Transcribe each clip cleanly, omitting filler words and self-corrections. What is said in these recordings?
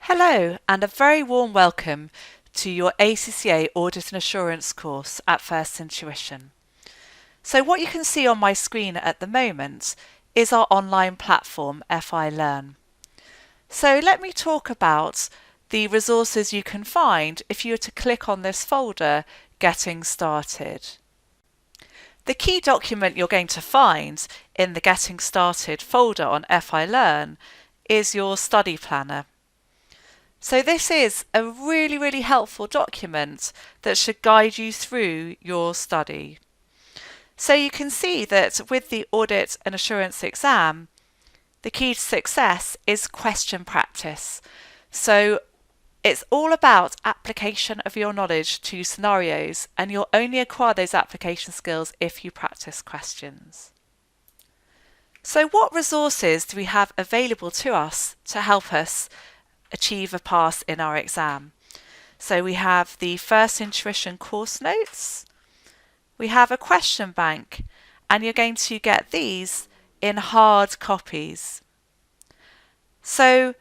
Hello and a very warm welcome to your ACCA Audit and Assurance course at First Intuition. So what you can see on my screen at the moment is our online platform FI Learn. So let me talk about the resources you can find if you were to click on this folder, Getting Started. The key document you're going to find in the Getting Started folder on FI Learn is your study planner. So this is a really helpful document that should guide you through your study. So you can see that with the Audit and Assurance exam, the key to success is question practice. So it's all about application of your knowledge to scenarios, and you'll only acquire those application skills if you practice questions. So what resources do we have available to us to help us achieve a pass in our exam? So we have the First Intuition course notes, we have a question bank, and you're going to get these in hard copies. So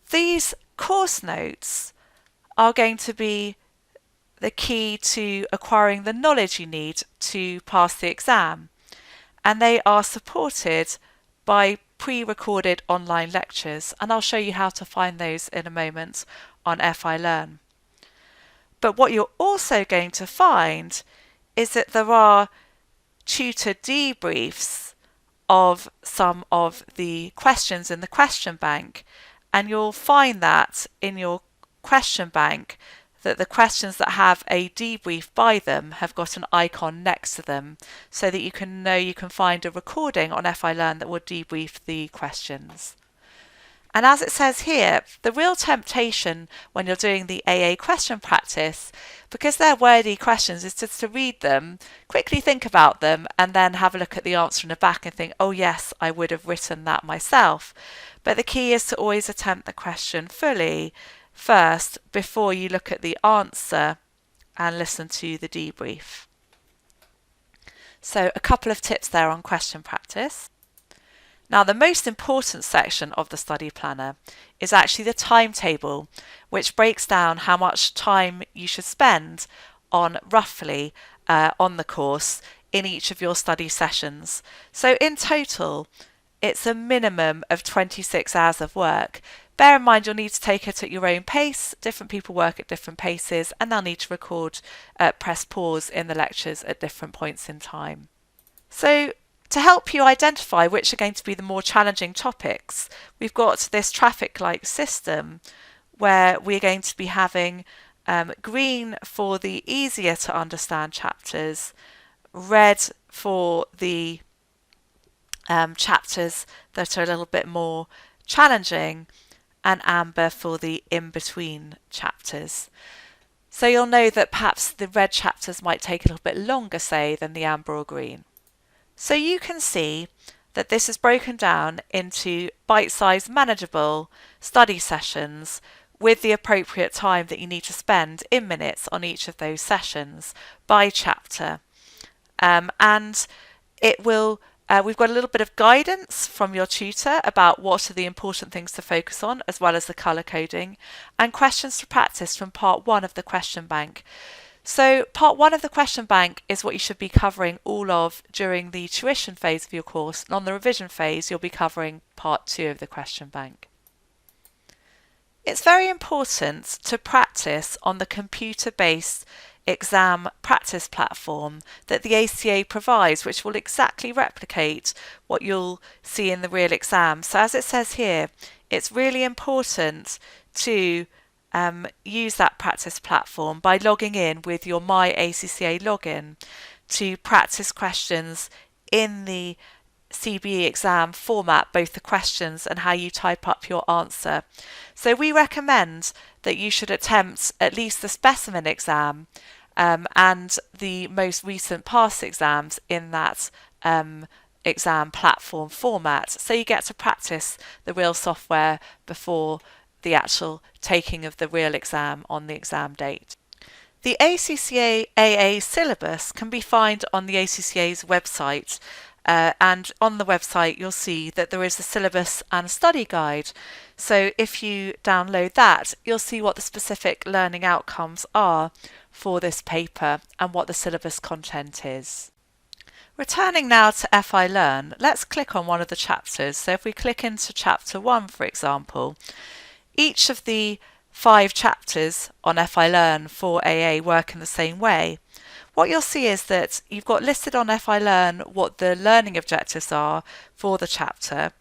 these course notes are going to be the key to acquiring the knowledge you need to pass the exam, and they are supported by pre-recorded online lectures, and I'll show you how to find those in a moment on FI Learn. But what you're also going to find is that there are tutor debriefs of some of the questions in the question bank, and you'll find that in your question bank that the questions that have a debrief by them have got an icon next to them, so that you can know you can find a recording on FI Learn that will debrief the questions. And as it says here, the real temptation when you're doing the AA question practice, because they're wordy questions, is just to read them, quickly think about them, and then have a look at the answer in the back and think, oh yes, I would have written that myself. But the key is to always attempt the question fully first before you look at the answer and listen to the debrief. So a couple of tips there on question practice. Now, the most important section of the study planner is actually the timetable, which breaks down how much time you should spend on roughly on the course in each of your study sessions. So in total, it's a minimum of 26 hours of work. Bear in mind you'll need to take it at your own pace. Different people work at different paces, and they'll need to record press pause in the lectures at different points in time. So to help you identify which are going to be the more challenging topics, we've got this traffic light system where we're going to be having green for the easier to understand chapters, red for the chapters that are a little bit more challenging, and amber for the in-between chapters. So you'll know that perhaps the red chapters might take a little bit longer, say, than the amber or green. So you can see that this is broken down into bite-sized, manageable study sessions with the appropriate time that you need to spend in minutes on each of those sessions by chapter. And it will we've got a little bit of guidance from your tutor about what are the important things to focus on, as well as the colour coding, and questions to practice from part 1 of the question bank. So part 1 of the question bank is what you should be covering all of during the tuition phase of your course, and on the revision phase you'll be covering part 2 of the question bank. It's very important to practice on the computer-based exam practice platform that the ACCA provides, which will exactly replicate what you'll see in the real exam. So as it says here, it's really important to use that practice platform by logging in with your My ACCA login to practice questions in the CBE exam format, both the questions and how you type up your answer. So we recommend that you should attempt at least the specimen exam and the most recent past exams in that exam platform format, so you get to practice the real software before the actual taking of the real exam on the exam date. The ACCA AA syllabus can be found on the ACCA's website, and on the website you'll see that there is a syllabus and study guide. So if you download that, you'll see what the specific learning outcomes are for this paper and what the syllabus content is. Returning now to FI Learn, let's click on one of the chapters. So if we click into chapter 1, for example, each of the 5 chapters on FI Learn for AA work in the same way. What you'll see is that you've got listed on FI Learn what the learning objectives are for the chapter.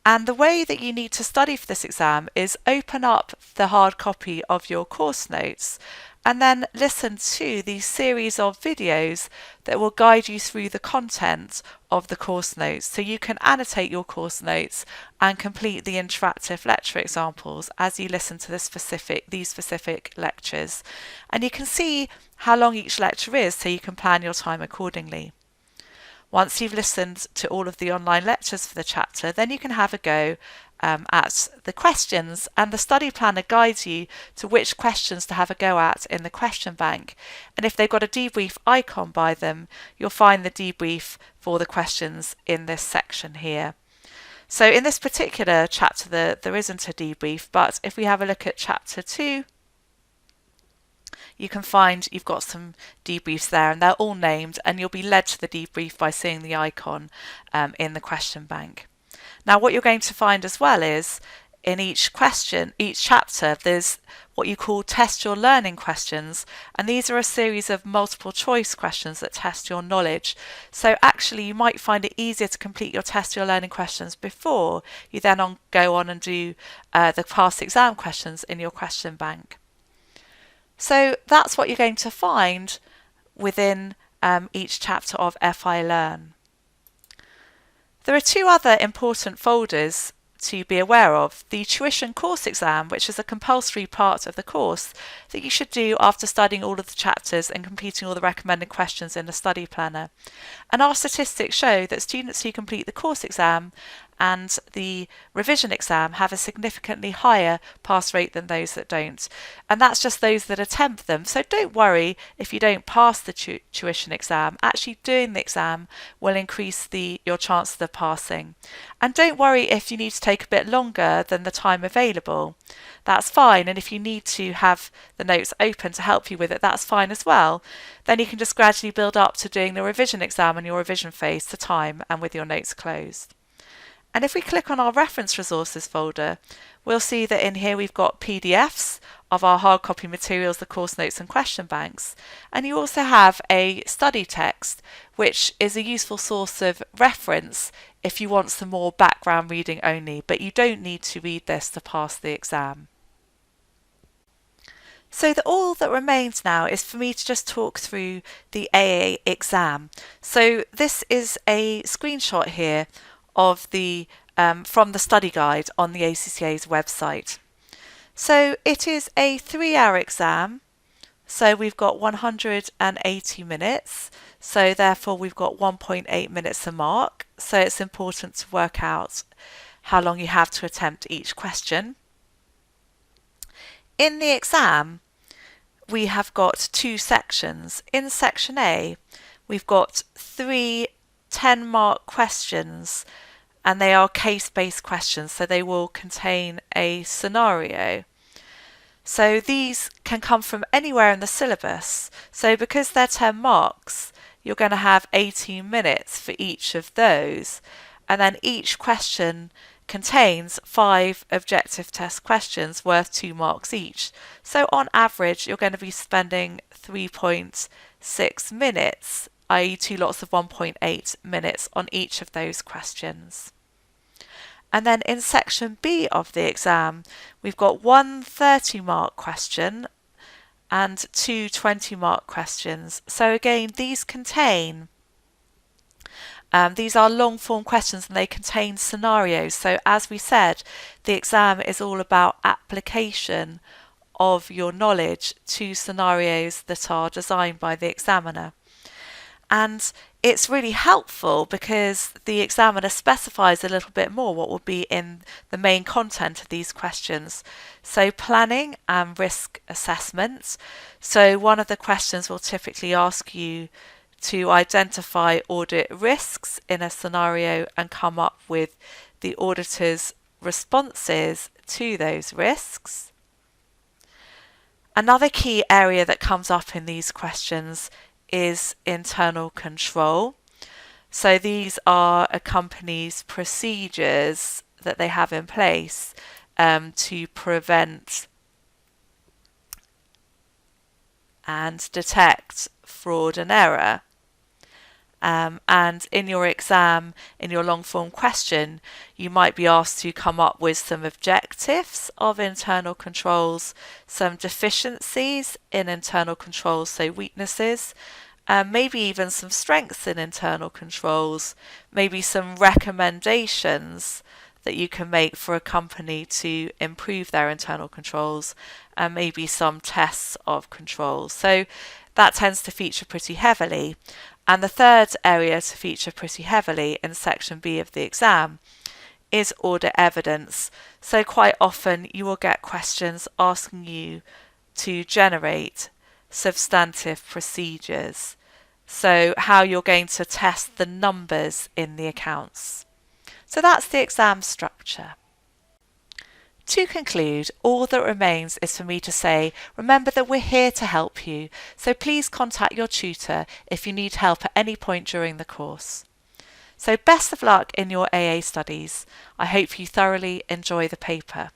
And the way that you need to study for this exam is open up the hard copy of your course notes and then listen to these series of videos that will guide you through the content of the course notes. So you can annotate your course notes and complete the interactive lecture examples as you listen to these specific lectures. And you can see how long each lecture is so you can plan your time accordingly. Once you've listened to all of the online lectures for the chapter, then you can have a go at the questions, and the study planner guides you to which questions to have a go at in the question bank. And if they've got a debrief icon by them, you'll find the debrief for the questions in this section here. So in this particular chapter there isn't a debrief, but if we have a look at chapter 2, you can find you've got some debriefs there, and they're all named, and you'll be led to the debrief by seeing the icon in the question bank. Now what you're going to find as well is in each chapter, there's what you call test your learning questions, and these are a series of multiple choice questions that test your knowledge. So actually you might find it easier to complete your test your learning questions before you then go on and do the past exam questions in your question bank. So that's what you're going to find within each chapter of FI Learn. There are 2 other important folders to be aware of. The tuition course exam, which is a compulsory part of the course that you should do after studying all of the chapters and completing all the recommended questions in the study planner. And our statistics show that students who complete the course exam and the revision exam have a significantly higher pass rate than those that don't. And that's just those that attempt them. So don't worry if you don't pass the tuition exam. Actually doing the exam will increase your chances of passing. And don't worry if you need to take a bit longer than the time available. That's fine, and if you need to have the notes open to help you with it, that's fine as well. Then you can just gradually build up to doing the revision exam and your revision phase to time and with your notes closed. And if we click on our reference resources folder, we'll see that in here we've got PDFs of our hard copy materials, the course notes and question banks. And you also have a study text, which is a useful source of reference if you want some more background reading only, but you don't need to read this to pass the exam. So all that remains now is for me to just talk through the AA exam. So this is a screenshot here of the from the study guide on the ACCA's website. So it is a 3-hour exam. So we've got 180 minutes. So therefore we've got 1.8 minutes a mark. So it's important to work out how long you have to attempt each question. In the exam, we have got 2 sections. In section A, we've got 3 10-mark questions, and they are case-based questions, so they will contain a scenario. So these can come from anywhere in the syllabus. So because they're 10 marks, you're going to have 18 minutes for each of those. And then each question contains 5 objective test questions worth 2 marks each. So on average, you're going to be spending 3.6 minutes, i.e. 2 lots of 1.8 minutes on each of those questions. And then in section B of the exam, we've got 1 30-mark question and 2 20-mark questions. So again, these are long form questions and they contain scenarios. So as we said, the exam is all about application of your knowledge to scenarios that are designed by the examiner. And it's really helpful because the examiner specifies a little bit more what will be in the main content of these questions. So planning and risk assessment. So one of the questions will typically ask you to identify audit risks in a scenario and come up with the auditor's responses to those risks. Another key area that comes up in these questions is internal control. So these are a company's procedures that they have in place to prevent and detect fraud and error. And in your exam, in your long form question, you might be asked to come up with some objectives of internal controls, some deficiencies in internal controls, so weaknesses, maybe even some strengths in internal controls, maybe some recommendations that you can make for a company to improve their internal controls, and maybe some tests of controls. So that tends to feature pretty heavily. And the third area to feature pretty heavily in section B of the exam is audit evidence. So quite often you will get questions asking you to generate substantive procedures. So how you're going to test the numbers in the accounts. So that's the exam structure. To conclude, all that remains is for me to say, remember that we're here to help you, so please contact your tutor if you need help at any point during the course. So best of luck in your AA studies. I hope you thoroughly enjoy the paper.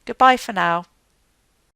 Goodbye for now.